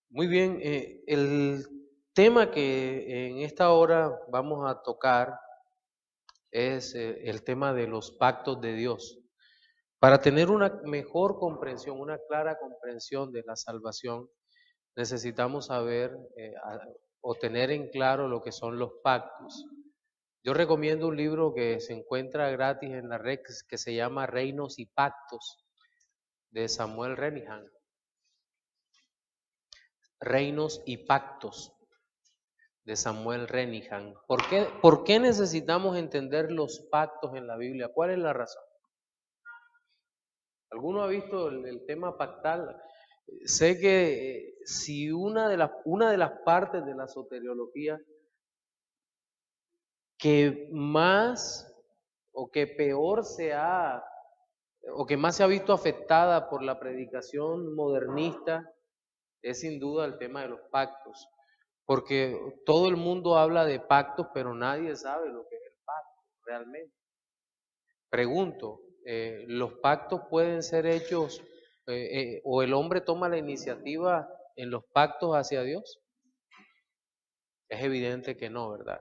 Muy bien, el tema que en esta hora vamos a tocar es el tema de los pactos de Dios. Para tener una mejor comprensión, una clara comprensión de la salvación, necesitamos saber o tener en claro lo que son los pactos. Yo recomiendo un libro que se encuentra gratis en la red que se llama Reinos y Pactos de Samuel Renihan. Reinos y Pactos de Samuel Renihan. ¿Por qué necesitamos entender los pactos en la Biblia? ¿Cuál es la razón? ¿Alguno ha visto el tema pactal? Sé que si una de las partes de la soteriología que más o que peor se ha o que más se ha visto afectada por la predicación modernista es sin duda el tema de los pactos, porque todo el mundo habla de pactos, pero nadie sabe lo que es el pacto realmente. Pregunto, ¿los pactos pueden ser hechos o el hombre toma la iniciativa en los pactos hacia Dios? Es evidente que no, ¿verdad?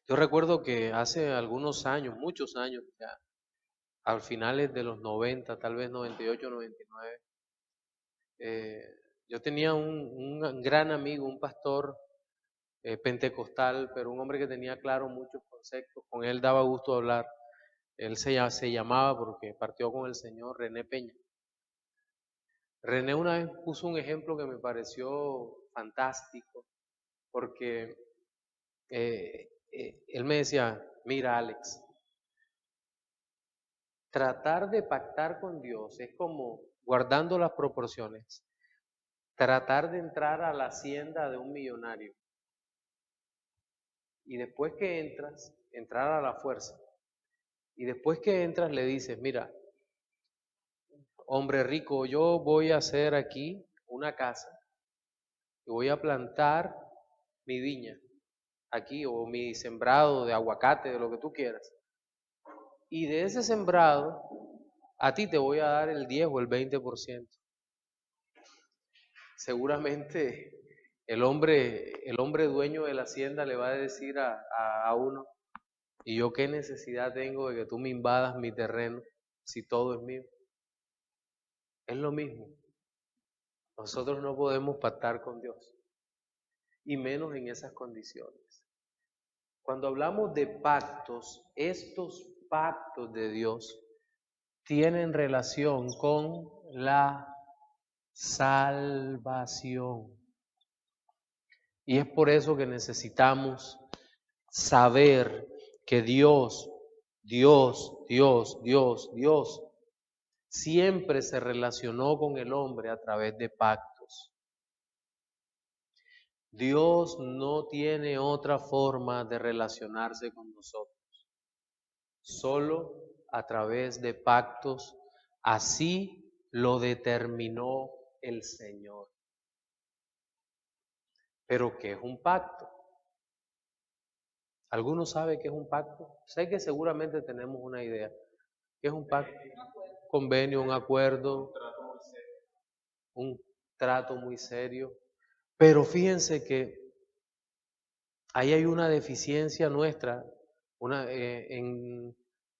Yo recuerdo que hace algunos años, muchos años ya, a finales de los 90, tal vez 98, 99, eh, yo tenía un gran amigo, un pastor pentecostal, pero un hombre que tenía claro muchos conceptos, con él daba gusto hablar. Él se llamaba, porque partió con el Señor, René Peña. René una vez puso un ejemplo que me pareció fantástico, porque él me decía, mira Alex, tratar de pactar con Dios es como, guardando las proporciones, tratar de entrar a la hacienda de un millonario y después que entras, entrar a la fuerza. Y después que entras le dices, mira, hombre rico, yo voy a hacer aquí una casa y voy a plantar mi viña aquí o mi sembrado de aguacate, de lo que tú quieras. Y de ese sembrado, a ti te voy a dar el 10 o el 20%. Seguramente el hombre dueño de la hacienda le va a decir a uno, ¿y yo qué necesidad tengo de que tú me invadas mi terreno si todo es mío? Es lo mismo. Nosotros no podemos pactar con Dios, y menos en esas condiciones. Cuando hablamos de pactos, estos pactos de Dios tienen relación con la salvación. Y es por eso que necesitamos saber que Dios siempre se relacionó con el hombre a través de pactos. Dios no tiene otra forma de relacionarse con nosotros, solo a través de pactos. Así lo determinó el Señor. Pero ¿qué es un pacto? ¿Alguno sabe qué es un pacto? Sé que seguramente tenemos una idea. ¿Qué es un pacto? Convenio, un acuerdo, un trato muy serio. Pero fíjense que ahí hay una deficiencia nuestra,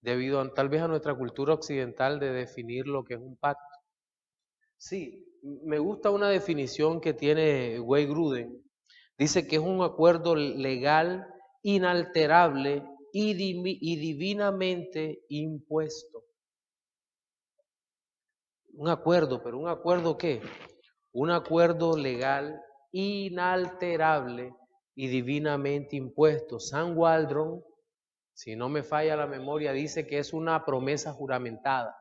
debido tal vez a nuestra cultura occidental de definir lo que es un pacto. Sí, me gusta una definición que tiene Wayne Grudem. Dice que es un acuerdo legal, inalterable y divinamente impuesto. Un acuerdo, pero ¿un acuerdo qué? Un acuerdo legal, inalterable y divinamente impuesto. San Waldron, si no me falla la memoria, dice que es una promesa juramentada.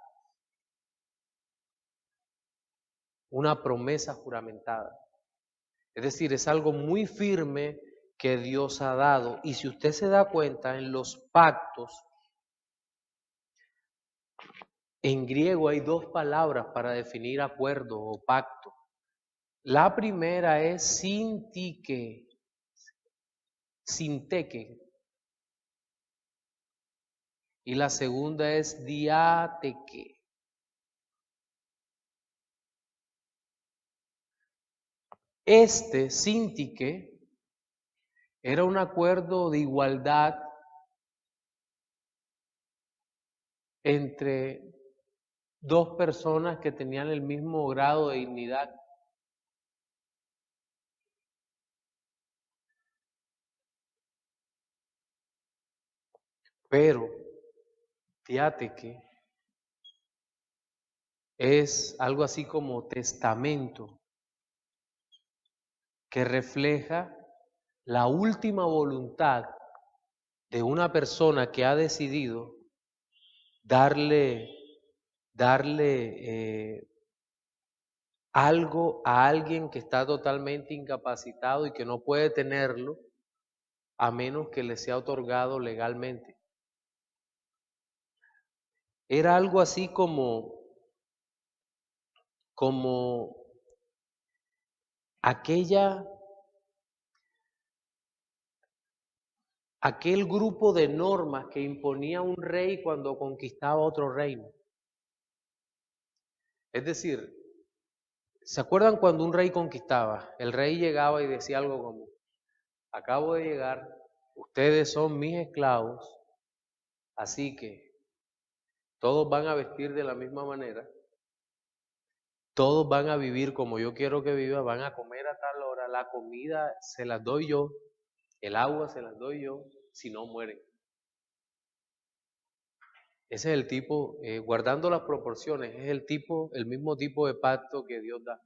Una promesa juramentada. Es decir, es algo muy firme que Dios ha dado. Y si usted se da cuenta, en los pactos, en griego hay dos palabras para definir acuerdo o pacto. La primera es sinteke, y la segunda es diateke. Sintique, era un acuerdo de igualdad entre dos personas que tenían el mismo grado de dignidad. Pero fíjate que es algo así como testamento que refleja la última voluntad de una persona que ha decidido darle algo a alguien que está totalmente incapacitado y que no puede tenerlo a menos que le sea otorgado legalmente. Era algo así como aquel grupo de normas que imponía un rey cuando conquistaba otro reino. Es decir, ¿se acuerdan cuando un rey conquistaba? El rey llegaba y decía algo como: acabo de llegar, ustedes son mis esclavos, así que todos van a vestir de la misma manera, todos van a vivir como yo quiero que vivan, van a comer a tal hora, la comida se las doy yo, el agua se las doy yo, si no mueren. Ese es el tipo, guardando las proporciones, es el mismo tipo de pacto que Dios da.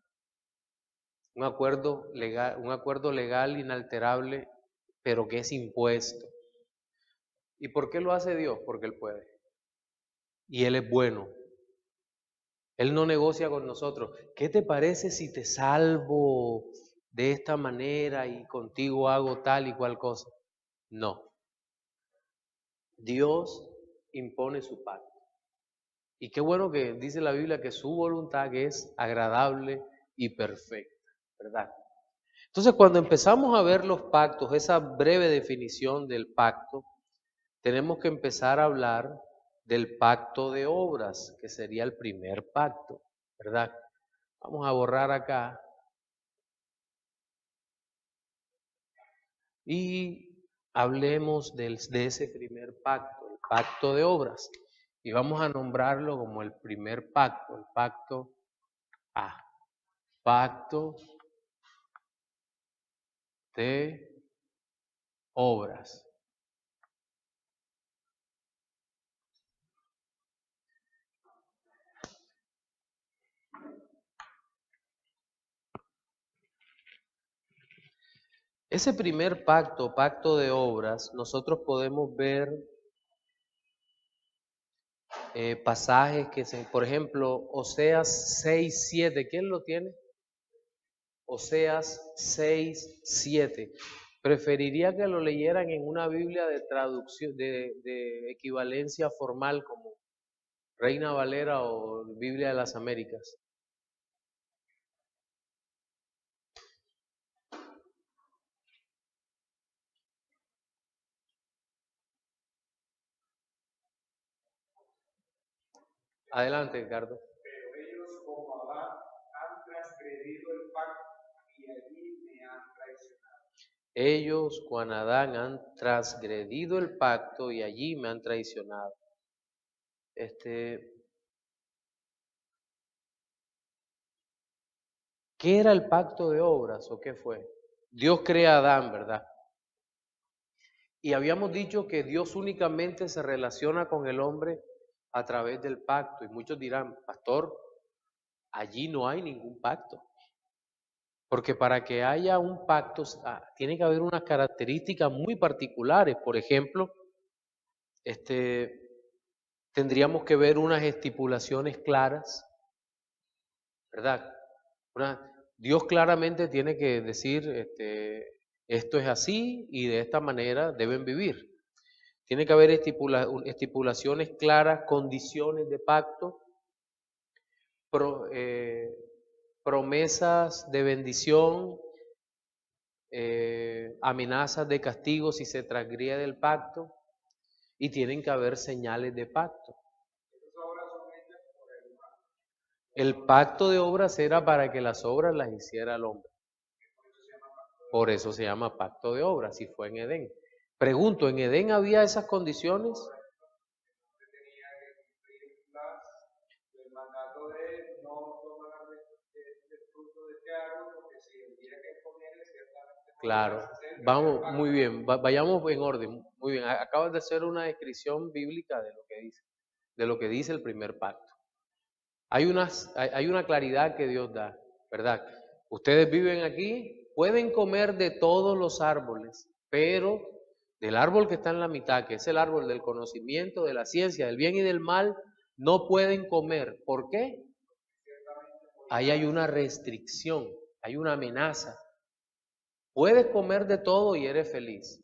Un acuerdo legal inalterable, pero que es impuesto. ¿Y por qué lo hace Dios? Porque Él puede. Y Él es bueno. Él no negocia con nosotros. ¿Qué te parece si te salvo de esta manera y contigo hago tal y cual cosa? No. Dios impone su pacto. Y qué bueno que dice la Biblia que su voluntad es agradable y perfecta, ¿verdad? Entonces, cuando empezamos a ver los pactos, esa breve definición del pacto, tenemos que empezar a hablar del pacto de obras, que sería el primer pacto, ¿verdad? Vamos a borrar acá y hablemos de ese primer pacto, el pacto de obras. Y vamos a nombrarlo como el primer pacto, el pacto A. Pacto de obras. Ese primer pacto, pacto de obras, nosotros podemos ver pasajes por ejemplo, Oseas 6:7, ¿quién lo tiene? Oseas 6:7. Preferiría que lo leyeran en una Biblia de traducción, de equivalencia formal como Reina Valera o Biblia de las Américas. Adelante, Ricardo. Pero ellos como Adán han transgredido el pacto y allí me han traicionado. Ellos con Adán han transgredido el pacto y allí me han traicionado. ¿Qué era el pacto de obras o qué fue? Dios crea a Adán, ¿verdad? Y habíamos dicho que Dios únicamente se relaciona con el hombre a través del pacto. Y muchos dirán, pastor, allí no hay ningún pacto. Porque para que haya un pacto tiene que haber unas características muy particulares. Por ejemplo, tendríamos que ver unas estipulaciones claras, ¿verdad? Dios claramente tiene que decir, esto es así y de esta manera deben vivir. Tiene que haber estipulaciones claras, condiciones de pacto, promesas de bendición, amenazas de castigo si se transgrede el pacto, y tienen que haber señales de pacto. El pacto de obras era para que las obras las hiciera el hombre. Por eso se llama pacto de obras, y fue en Edén. Pregunto, ¿en Edén había esas condiciones? Se tenía que cumplir el mandato de no tomar del fruto de este árbol, porque si el día que comiere ciertamente Claro, morirás. Ese es el primer vamos, pacto. muy bien, vayamos en orden. Muy bien, acabas de hacer una descripción bíblica de lo que dice el primer pacto. Hay una claridad que Dios da, ¿verdad? Ustedes viven aquí, pueden comer de todos los árboles, pero del árbol que está en la mitad, que es el árbol del conocimiento, de la ciencia, del bien y del mal, no pueden comer. ¿Por qué? Ahí hay una restricción, hay una amenaza. Puedes comer de todo y eres feliz,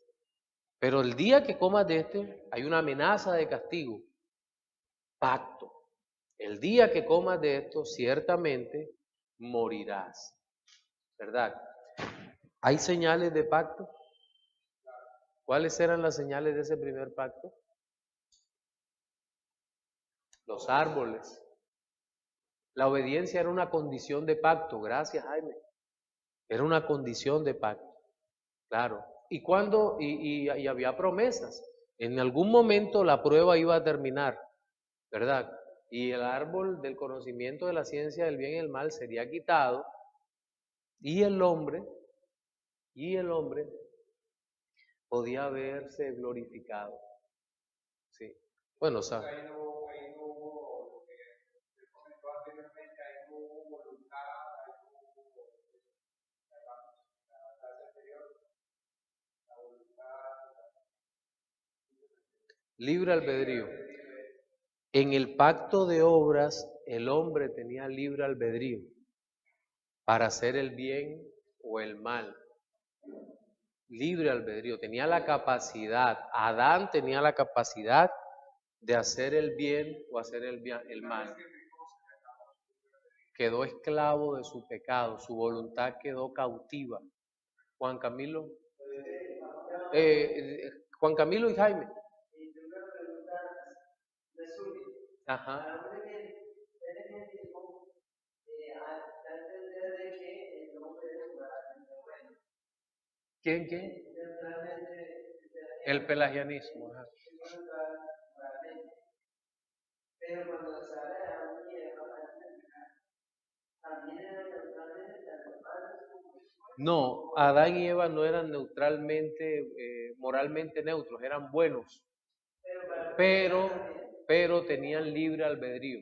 pero el día que comas de este, hay una amenaza de castigo. Pacto. El día que comas de esto, ciertamente morirás. ¿Verdad? ¿Hay señales de pacto? ¿Cuáles eran las señales de ese primer pacto? Los árboles. La obediencia era una condición de pacto. Gracias, Jaime. Era una condición de pacto. Claro. ¿Y cuándo? Y había promesas. En algún momento la prueba iba a terminar, ¿verdad? Y el árbol del conocimiento de la ciencia del bien y el mal sería quitado, y el hombre podía verse glorificado. Sí. Bueno, o sea, Ahí no hubo, lo que se comentó anteriormente, ahí no hubo voluntad, ahí no hubo la clase anterior, la voluntad, libre albedrío. En el pacto de obras, el hombre tenía libre albedrío para hacer el bien o el mal. Libre albedrío, tenía la capacidad, Adán tenía la capacidad de hacer el bien o hacer el mal. Quedó esclavo de su pecado, su voluntad quedó cautiva. Juan Camilo y Jaime. Ajá. ¿Quién? El pelagianismo. Ajá. Pero cuando sale Adán y Eva, también eran neutralmente tan normales. No, Adán y Eva no eran neutralmente, moralmente neutros, eran buenos, pero tenían libre albedrío.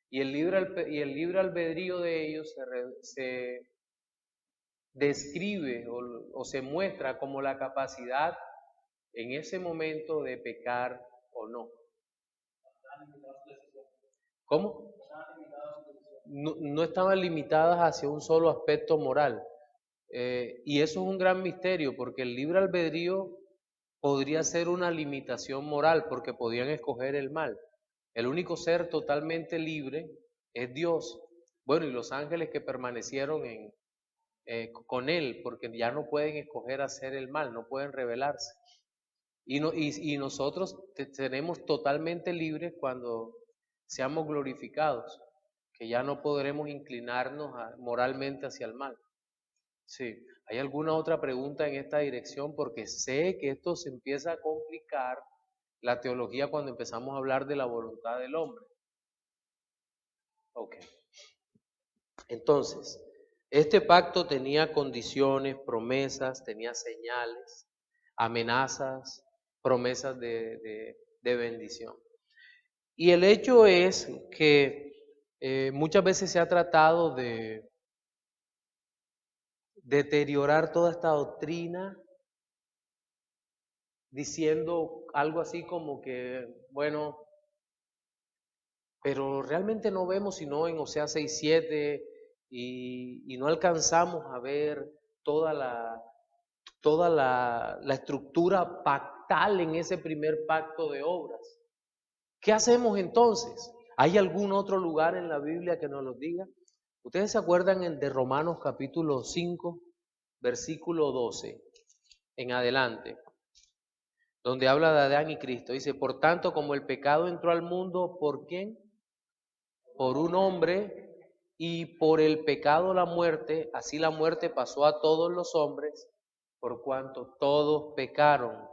Y el libre albedrío de ellos se describe o se muestra como la capacidad en ese momento de pecar o no. ¿Cómo? No estaban limitadas hacia un solo aspecto moral. Y eso es un gran misterio, porque el libre albedrío podría ser una limitación moral, porque podían escoger el mal. El único ser totalmente libre es Dios. Bueno, y los ángeles que permanecieron con Él, porque ya no pueden escoger hacer el mal, no pueden rebelarse. Y nosotros tenemos totalmente libres cuando seamos glorificados, que ya no podremos inclinarnos moralmente hacia el mal. Sí, ¿hay alguna otra pregunta en esta dirección? Porque sé que esto se empieza a complicar la teología cuando empezamos a hablar de la voluntad del hombre. Ok. Entonces, este pacto tenía condiciones, promesas, tenía señales, amenazas, promesas de bendición. Y el hecho es que muchas veces se ha tratado de deteriorar toda esta doctrina diciendo algo así como que, bueno, pero realmente no vemos sino en Oseas 6:7 y no alcanzamos a ver toda la estructura pactal en ese primer pacto de obras. ¿Qué hacemos entonces? ¿Hay algún otro lugar en la Biblia que nos lo diga? ¿Ustedes se acuerdan de Romanos capítulo 5, versículo 12 en adelante? Donde habla de Adán y Cristo. Dice, por tanto, como el pecado entró al mundo, ¿por quién? Por un hombre, y por el pecado la muerte, así la muerte pasó a todos los hombres, por cuanto todos pecaron.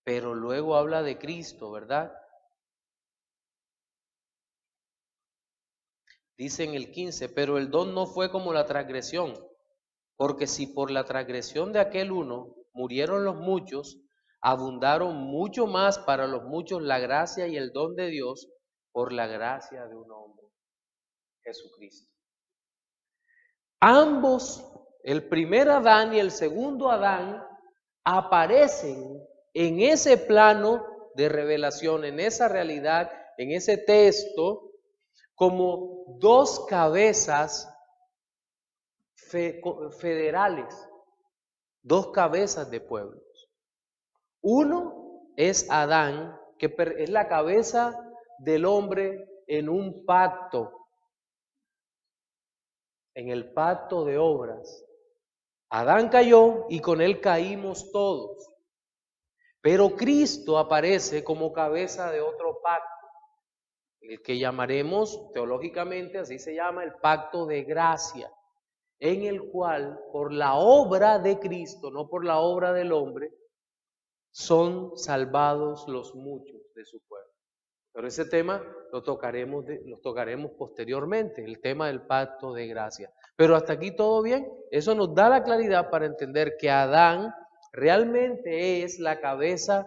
Pero luego habla de Cristo, ¿verdad? Dice en el 15, pero el don no fue como la transgresión, porque si por la transgresión de aquel uno murieron los muchos, abundaron mucho más para los muchos la gracia y el don de Dios por la gracia de un hombre, Jesucristo. Ambos, el primer Adán y el segundo Adán, aparecen en ese plano de revelación, en esa realidad, en ese texto, como dos cabezas federales, dos cabezas de pueblos. Uno es Adán, que es la cabeza del hombre en un pacto, en el pacto de obras. Adán cayó y con él caímos todos. Pero Cristo aparece como cabeza de otro pacto, el que llamaremos teológicamente, así se llama, el pacto de gracia, en el cual por la obra de Cristo, no por la obra del hombre, son salvados los muchos de su pueblo. Pero ese tema lo tocaremos posteriormente, el tema del pacto de gracia. Pero hasta aquí todo bien. Eso nos da la claridad para entender que Adán realmente es la cabeza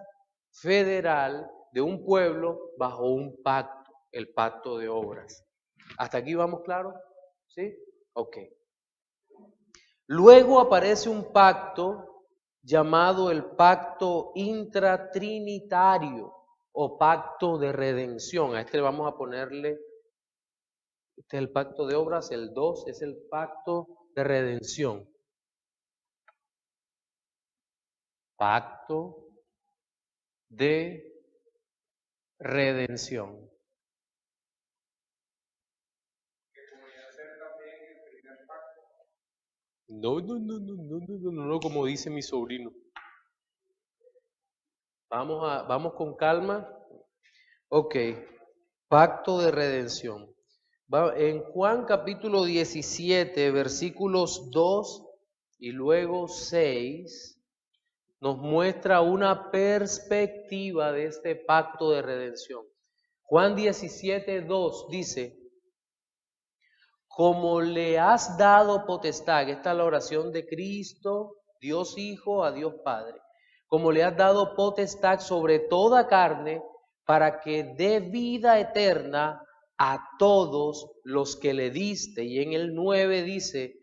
federal de un pueblo bajo un pacto, el pacto de obras. ¿Hasta aquí vamos claro? ¿Sí? Ok. Luego aparece un pacto llamado el pacto intratrinitario o pacto de redención. A este vamos a ponerle, este es el pacto de obras, el 2 es el pacto de redención. Pacto de redención. No, como dice mi sobrino. Vamos con calma. Ok, pacto de redención. En Juan capítulo 17, versículos 2 y luego 6, nos muestra una perspectiva de este pacto de redención. Juan 17, 2 dice, como le has dado potestad, esta es la oración de Cristo, Dios Hijo a Dios Padre, como le has dado potestad sobre toda carne, para que dé vida eterna a todos los que le diste. Y en el 9 dice,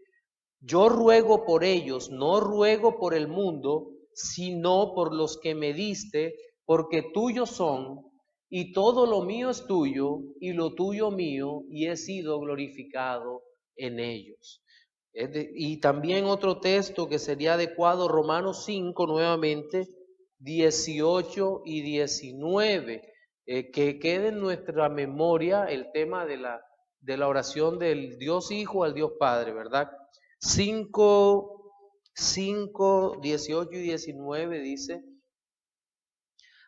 yo ruego por ellos, no ruego por el mundo, sino por los que me diste, porque tuyos son, y todo lo mío es tuyo, y lo tuyo mío, y he sido glorificado en ellos. Y también otro texto que sería adecuado, Romanos 5, nuevamente, 18 y 19, que quede en nuestra memoria el tema de la oración del Dios Hijo al Dios Padre, ¿verdad? 5, 18 y 19 dice,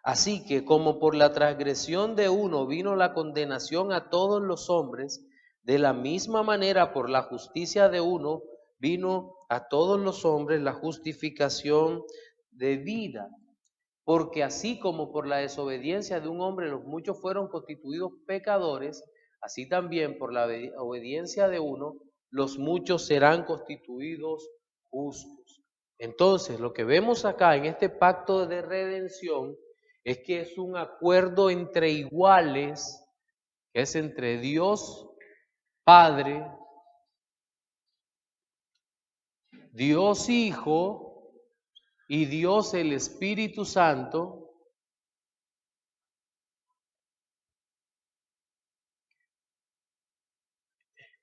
así que como por la transgresión de uno vino la condenación a todos los hombres, de la misma manera por la justicia de uno vino a todos los hombres la justificación de vida. Porque así como por la desobediencia de un hombre los muchos fueron constituidos pecadores, así también por la obediencia de uno los muchos serán constituidos justos. Entonces, lo que vemos acá en este pacto de redención es que es un acuerdo entre iguales, que es entre Dios Padre, Dios Hijo y Dios el Espíritu Santo,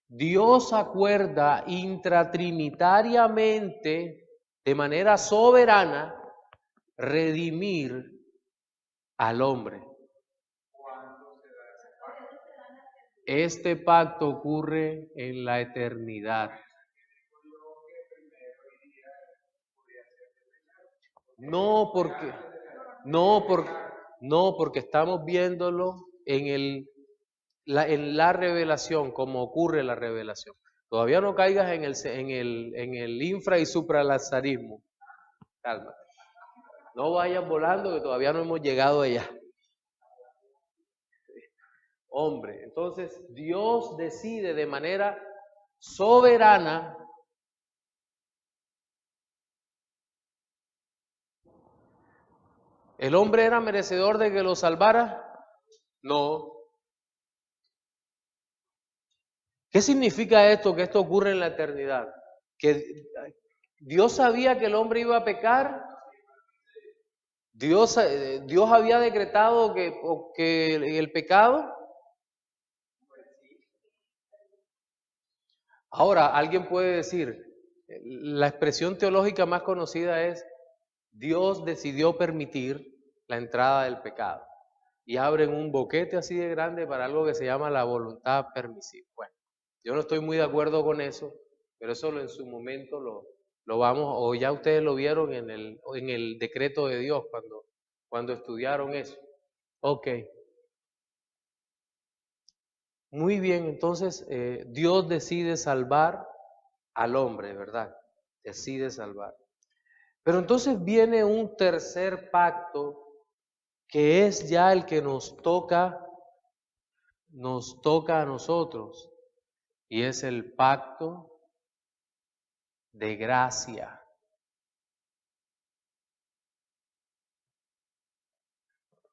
Dios acuerda intratrinitariamente, de manera soberana, redimir al hombre. Este pacto ocurre en la eternidad. No porque estamos viéndolo en la revelación, como ocurre la revelación. Todavía no caigas en el infra y supralazarismo. Cálmate. No vayas volando que todavía no hemos llegado allá. Hombre, entonces Dios decide de manera soberana ¿el hombre era merecedor de que lo salvara? No. ¿Qué significa esto? Que esto ocurre en la eternidad. Que Dios sabía que el hombre iba a pecar. Dios había decretado que el pecado. Ahora, alguien puede decir, la expresión teológica más conocida es, Dios decidió permitir la entrada del pecado. Y abren un boquete así de grande para algo que se llama la voluntad permisiva. Bueno, yo no estoy muy de acuerdo con eso, pero eso en su momento lo vamos, o ya ustedes lo vieron en el decreto de Dios cuando estudiaron eso. Ok. Muy bien, entonces Dios decide salvar al hombre, ¿verdad? Decide salvar. Pero entonces viene un tercer pacto que es ya el que nos toca a nosotros, y es el pacto de gracia.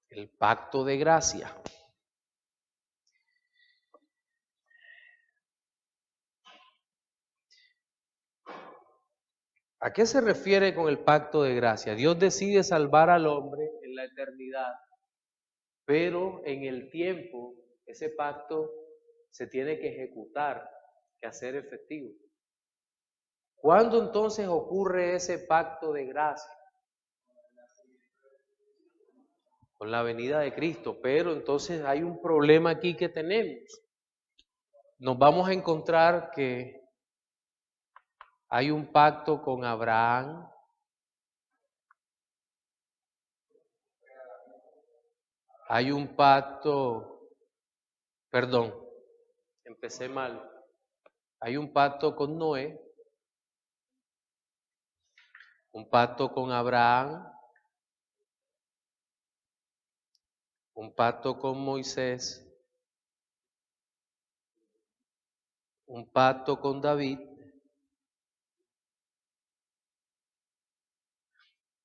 El pacto de gracia. ¿A qué se refiere con el pacto de gracia? Dios decide salvar al hombre en la eternidad, pero en el tiempo ese pacto se tiene que ejecutar, que hacer efectivo. ¿Cuándo entonces ocurre ese pacto de gracia? Con la venida de Cristo, pero entonces hay un problema aquí que tenemos. Nos vamos a encontrar que hay un pacto con Abraham, hay un pacto, perdón, empecé mal, hay un pacto con Noé, un pacto con Abraham, un pacto con Moisés, un pacto con David,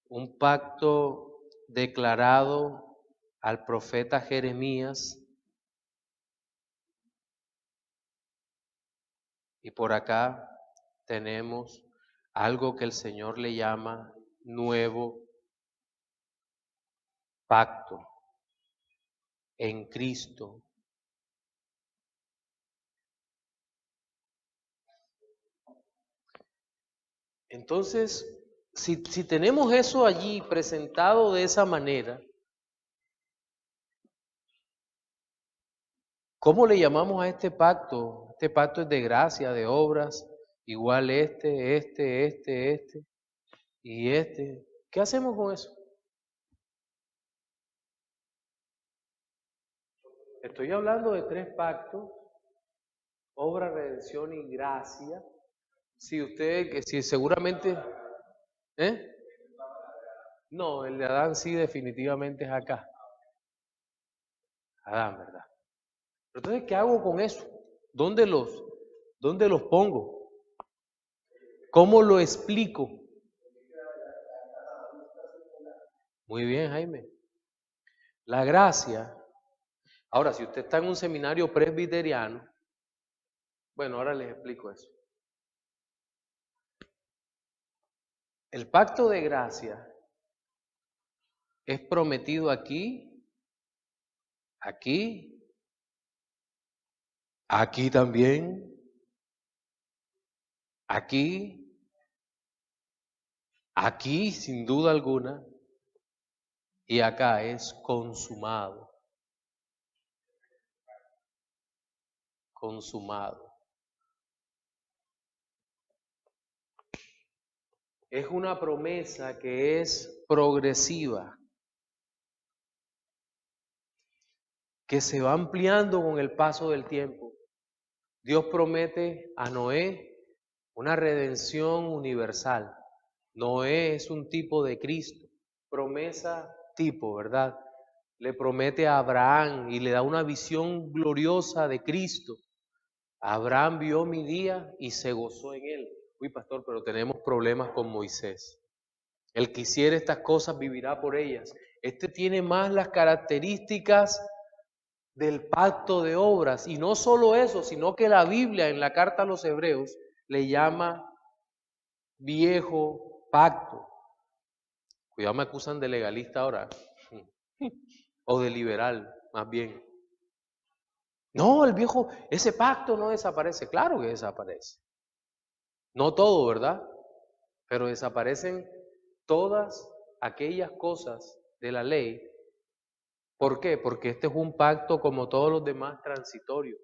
un pacto declarado al profeta Jeremías, y por acá tenemos algo que el Señor le llama nuevo pacto en Cristo. Entonces, si tenemos eso allí presentado de esa manera, ¿cómo le llamamos a este pacto? Este pacto es de gracia, de obras, igual este y este. ¿Qué hacemos con eso? Estoy hablando de 3 pactos, obra, redención y gracia. Si seguramente, No, el de Adán sí definitivamente es acá. Adán, ¿verdad? Pero entonces, ¿qué hago con eso? ¿Dónde los pongo? ¿Cómo lo explico? Muy bien, Jaime. La gracia. Ahora, si usted está en un seminario presbiteriano, bueno, ahora les explico eso. El pacto de gracia es prometido aquí, aquí también, aquí sin duda alguna, y acá es consumado. Consumado. Es una promesa que es progresiva, que se va ampliando con el paso del tiempo. Dios promete a Noé una redención universal. Noé es un tipo de Cristo, promesa tipo, ¿verdad? Le promete a Abraham y le da una visión gloriosa de Cristo. Abraham vio mi día y se gozó en él. Uy, pastor, pero tenemos problemas con Moisés. El que hiciere estas cosas vivirá por ellas. Este tiene más las características del pacto de obras. Y no solo eso, sino que la Biblia en la carta a los Hebreos le llama viejo pacto. Cuidado, me acusan de legalista ahora. O de liberal, más bien. No, el viejo, ese pacto no desaparece. Claro que desaparece. No todo, ¿verdad? Pero desaparecen todas aquellas cosas de la ley. ¿Por qué? Porque este es un pacto como todos los demás transitorio.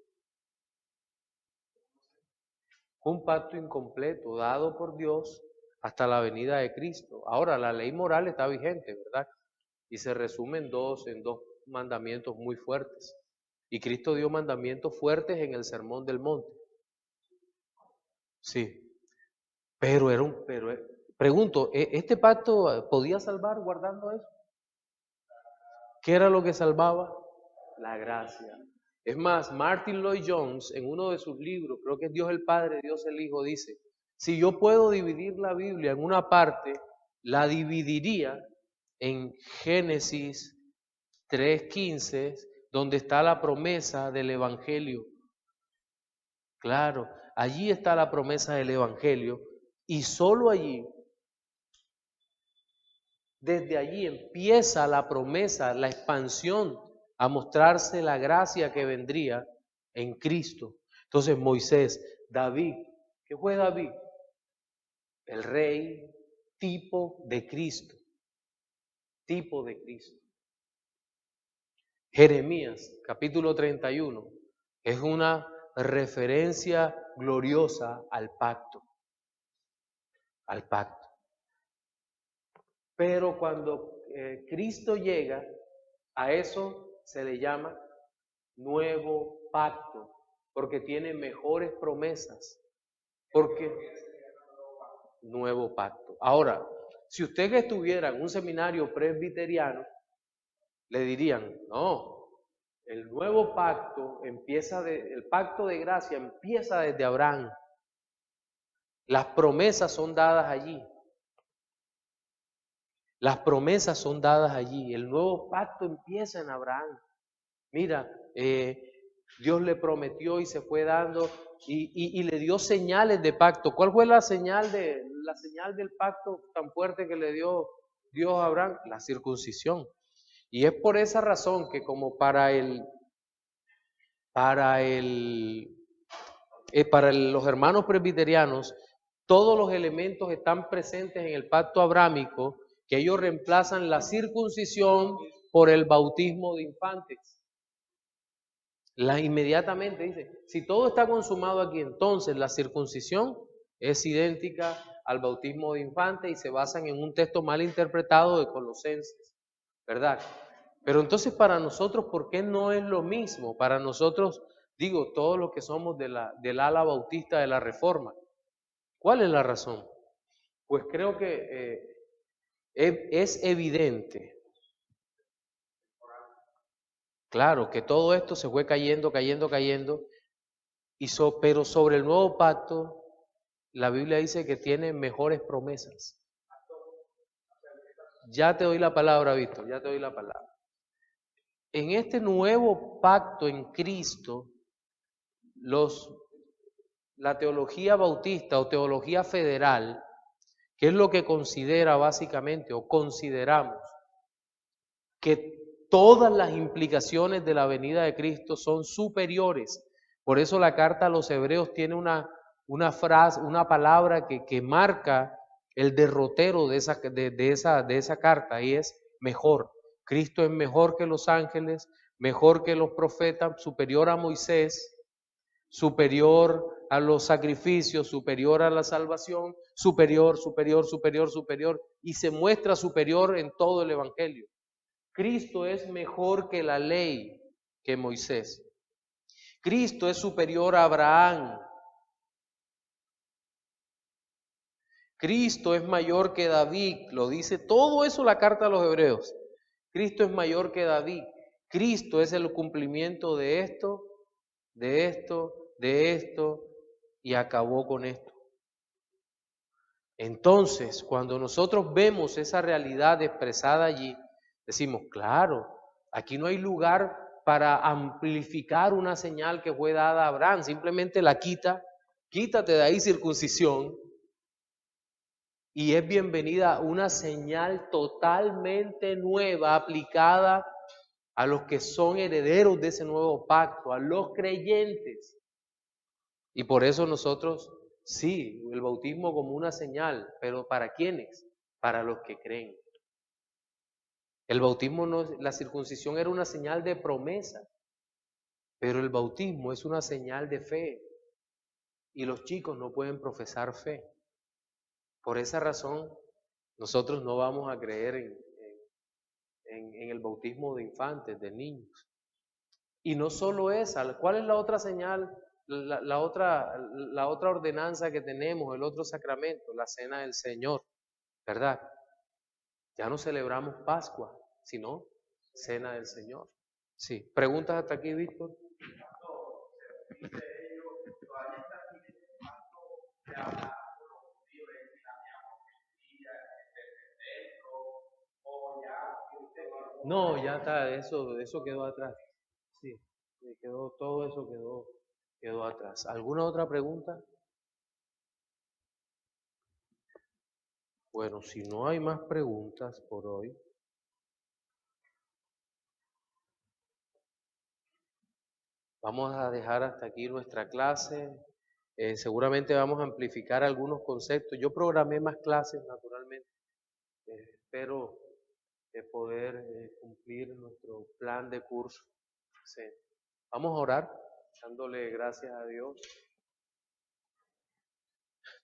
Un pacto incompleto dado por Dios hasta la venida de Cristo. Ahora, la ley moral está vigente, ¿verdad? Y se resume en dos mandamientos muy fuertes. Y Cristo dio mandamientos fuertes en el Sermón del Monte. Sí, pregunto, ¿este pacto podía salvar guardando eso? ¿Qué era lo que salvaba? La gracia. Es más, Martin Lloyd Jones, en uno de sus libros, creo que es Dios el Padre, Dios el Hijo, dice, si yo puedo dividir la Biblia en una parte, la dividiría en Génesis 3:15, donde está la promesa del Evangelio. Claro, allí está la promesa del Evangelio y solo allí, desde allí empieza la promesa, la expansión a mostrarse la gracia que vendría en Cristo. Entonces Moisés, David, ¿qué fue David? El rey tipo de Cristo, tipo de Cristo. Jeremías, capítulo 31, es una referencia gloriosa al pacto, al pacto. Pero cuando Cristo llega, a eso se le llama nuevo pacto, porque tiene mejores promesas, porque nuevo pacto. Ahora, si usted que estuviera en un seminario presbiteriano, le dirían, no, el nuevo pacto el pacto de gracia empieza desde Abraham. Las promesas son dadas allí. Las promesas son dadas allí. El nuevo pacto empieza en Abraham. Mira, Dios le prometió y se fue dando y le dio señales de pacto. ¿Cuál fue la señal del pacto tan fuerte que le dio Dios a Abraham? La circuncisión. Y es por esa razón que como para los hermanos presbiterianos, todos los elementos están presentes en el pacto abrámico, que ellos reemplazan la circuncisión por el bautismo de infantes. Inmediatamente dice, si todo está consumado aquí, entonces la circuncisión es idéntica al bautismo de infantes y se basan en un texto mal interpretado de Colosenses, ¿verdad? Pero entonces para nosotros, ¿por qué no es lo mismo? Para nosotros, digo, todos los que somos del ala bautista de la Reforma. ¿Cuál es la razón? Pues creo que es evidente. Claro, que todo esto se fue cayendo, pero sobre el nuevo pacto, la Biblia dice que tiene mejores promesas. Ya te doy la palabra, Víctor, ya te doy la palabra. En este nuevo pacto en Cristo, la teología bautista o teología federal, que es lo que considera básicamente o consideramos que todas las implicaciones de la venida de Cristo son superiores. Por eso la carta a los Hebreos tiene una frase, una palabra que marca el derrotero de esa carta, y es mejor. Cristo es mejor que los ángeles, mejor que los profetas, superior a Moisés, superior a los sacrificios, superior a la salvación, superior, y se muestra superior en todo el Evangelio. Cristo es mejor que la ley, que Moisés. Cristo es superior a Abraham. Cristo es mayor que David, lo dice todo eso la carta a los Hebreos. Cristo es mayor que David. Cristo es el cumplimiento de esto, de esto, de esto, y acabó con esto. Entonces, cuando nosotros vemos esa realidad expresada allí, decimos, claro, aquí no hay lugar para amplificar una señal que fue dada a Abraham, simplemente la quítate de ahí circuncisión, y es bienvenida una señal totalmente nueva aplicada a los que son herederos de ese nuevo pacto, a los creyentes. Y por eso nosotros, sí, el bautismo como una señal, pero ¿para quiénes? Para los que creen. El bautismo no, la circuncisión era una señal de promesa, pero el bautismo es una señal de fe. Y los chicos no pueden profesar fe. Por esa razón, nosotros no vamos a creer en el bautismo de infantes, de niños. Y no solo esa, ¿cuál es la otra señal? La otra ordenanza que tenemos, el otro sacramento, la cena del Señor, ¿verdad? Ya no celebramos Pascua, sino cena del Señor. Sí. ¿Preguntas hasta aquí, Víctor? No, ya está, eso quedó atrás. Sí, todo eso quedó atrás. ¿Alguna otra pregunta? Bueno, si no hay más preguntas por hoy, vamos a dejar hasta aquí nuestra clase. Seguramente vamos a amplificar algunos conceptos. Yo programé más clases, naturalmente. Espero poder cumplir nuestro plan de curso. Sí. Vamos a orar, dándole gracias a Dios.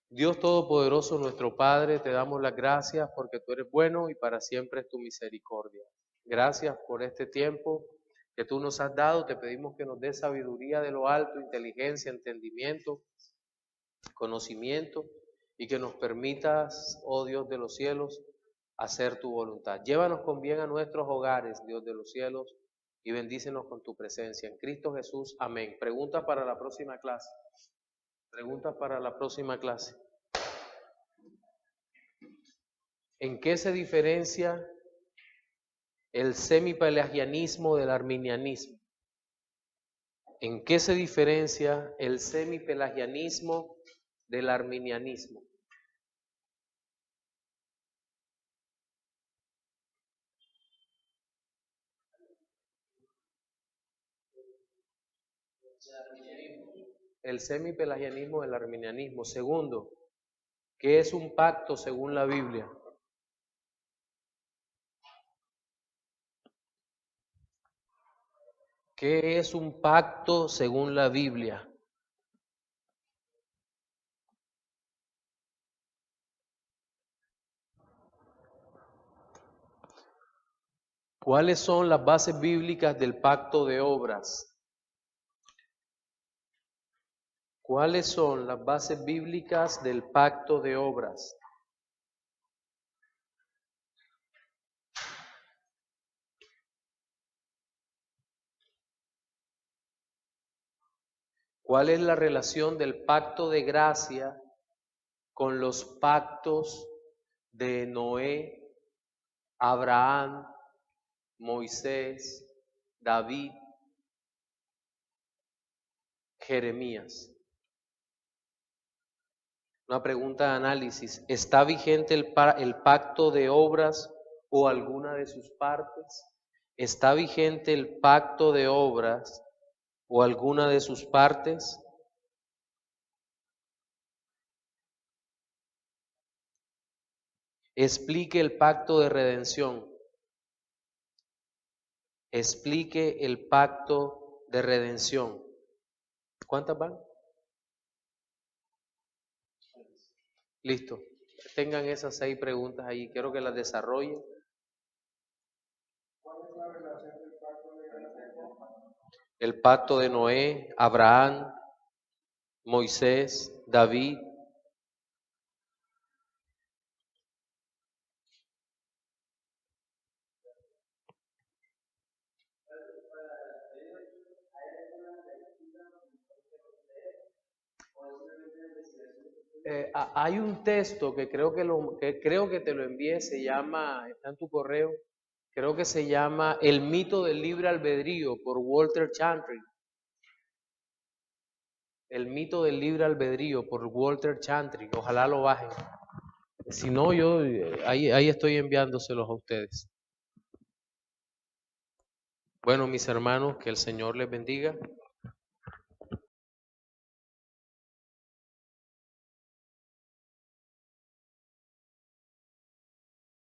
Dios Todopoderoso, nuestro Padre, te damos las gracias porque tú eres bueno y para siempre es tu misericordia. Gracias por este tiempo que tú nos has dado. Te pedimos que nos des sabiduría de lo alto, inteligencia, entendimiento, conocimiento, y que nos permitas, oh Dios de los cielos, hacer tu voluntad. Llévanos con bien a nuestros hogares, Dios de los cielos, y bendícenos con tu presencia. En Cristo Jesús, amén. Preguntas para la próxima clase. Preguntas para la próxima clase. ¿En qué se diferencia el semipelagianismo del arminianismo? ¿En qué se diferencia el semipelagianismo del arminianismo? El semipelagianismo del arminianismo. Segundo, ¿qué es un pacto según la Biblia? ¿Qué es un pacto según la Biblia? ¿Cuáles son las bases bíblicas del pacto de obras? ¿Cuáles son las bases bíblicas del pacto de obras? ¿Cuál es la relación del pacto de gracia con los pactos de Noé, Abraham, Moisés, David, Jeremías? Una pregunta de análisis. ¿Está vigente el pacto de obras o alguna de sus partes? ¿Está vigente el pacto de obras o alguna de sus partes? Explique el pacto de redención. Explique el pacto de redención. ¿Cuántas van? Listo. Tengan esas 6 preguntas ahí. Quiero que las desarrollen. ¿Cuál es la relación del pacto de gracia? el pacto de Noé, Abraham, Moisés, David. Hay un texto que creo que te lo envié, se llama, está en tu correo, creo que se llama El mito del libre albedrío por Walter Chantry. El mito del libre albedrío por Walter Chantry. Ojalá lo bajen. Si no, yo ahí estoy enviándoselos a ustedes. Bueno, mis hermanos, que el Señor les bendiga.